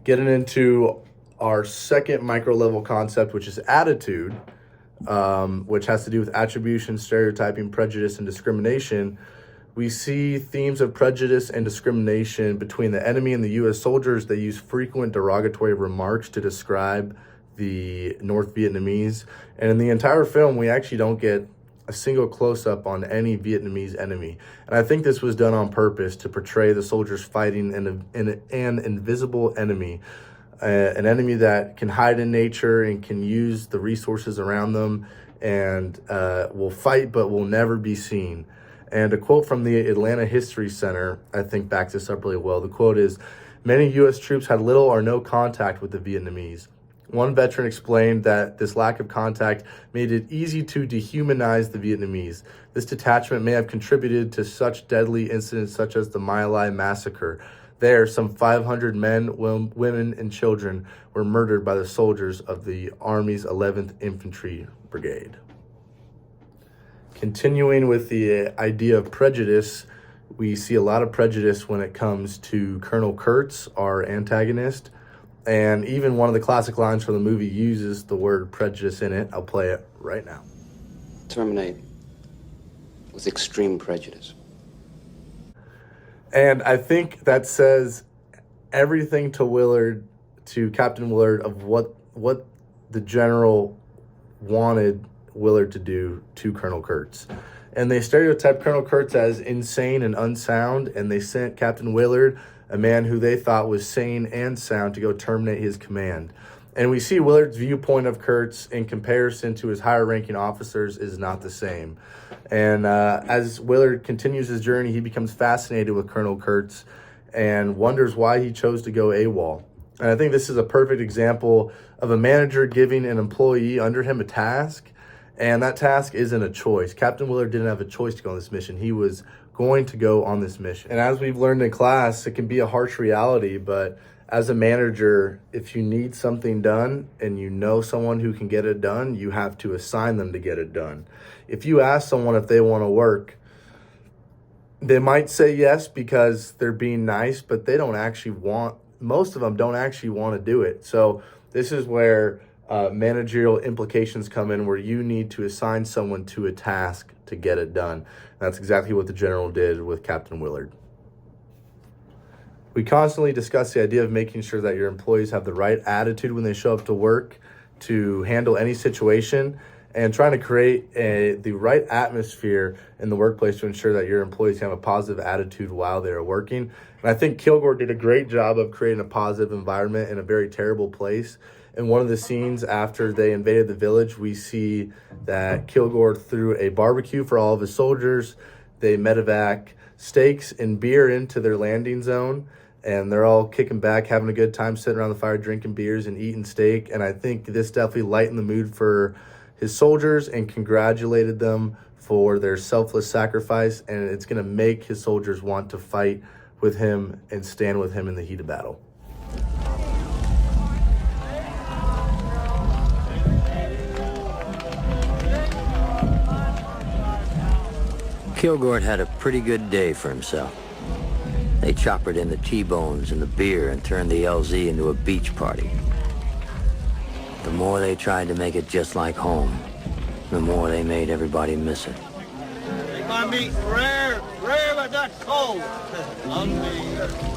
getting into our second micro level concept, which is attitude, which has to do with attribution, stereotyping, prejudice, and discrimination. We see themes of prejudice and discrimination between the enemy and the U.S. soldiers. They use frequent derogatory remarks to describe the North Vietnamese. And in the entire film, we actually don't get a single close-up on any Vietnamese enemy. And I think this was done on purpose to portray the soldiers fighting an invisible enemy, an enemy that can hide in nature and can use the resources around them and will fight but will never be seen. And a quote from the Atlanta History Center, I think, backs this up really well. The quote is, "Many U.S. troops had little or no contact with the Vietnamese. One veteran explained that this lack of contact made it easy to dehumanize the Vietnamese. This detachment may have contributed to such deadly incidents such as the My Lai massacre. There, some 500 men, women, and children were murdered by the soldiers of the Army's 11th Infantry Brigade." Continuing with the idea of prejudice, we see a lot of prejudice when it comes to Colonel Kurtz, our antagonist. And even one of the classic lines from the movie uses the word prejudice in it. I'll play it right now. "Terminate with extreme prejudice." And I think that says everything to Captain Willard, of what the general wanted Willard to do to Colonel Kurtz. And they stereotyped Colonel Kurtz as insane and unsound, and they sent Captain Willard, a man who they thought was sane and sound, to go terminate his command. And we see Willard's viewpoint of Kurtz in comparison to his higher-ranking officers is not the same. And as Willard continues his journey, he becomes fascinated with Colonel Kurtz and wonders why he chose to go AWOL. And I think this is a perfect example of a manager giving an employee under him a task, and that task isn't a choice. Captain Willard didn't have a choice to go on this mission. He was going to go on this mission. And as we've learned in class, it can be a harsh reality, but as a manager, if you need something done and you know someone who can get it done, you have to assign them to get it done. If you ask someone if they want to work, they might say yes because they're being nice, but they don't actually most of them don't actually want to do it. So this is where managerial implications come in, where you need to assign someone to a task to get it done. That's exactly what the general did with Captain Willard. We constantly discuss the idea of making sure that your employees have the right attitude when they show up to work to handle any situation, and trying to create the right atmosphere in the workplace to ensure that your employees have a positive attitude while they are working. And I think Kilgore did a great job of creating a positive environment in a very terrible place. In one of the scenes after they invaded the village, we see that Kilgore threw a barbecue for all of his soldiers. They medevac steaks and beer into their landing zone, and they're all kicking back, having a good time, sitting around the fire, drinking beers and eating steak. And I think this definitely lightened the mood for his soldiers and congratulated them for their selfless sacrifice, and it's going to make his soldiers want to fight with him and stand with him in the heat of battle. Kilgore had a pretty good day for himself. They choppered in the T-bones and the beer and turned the LZ into a beach party. The more they tried to make it just like home, the more they made everybody miss it. Make my meat rare, but not cold. On me.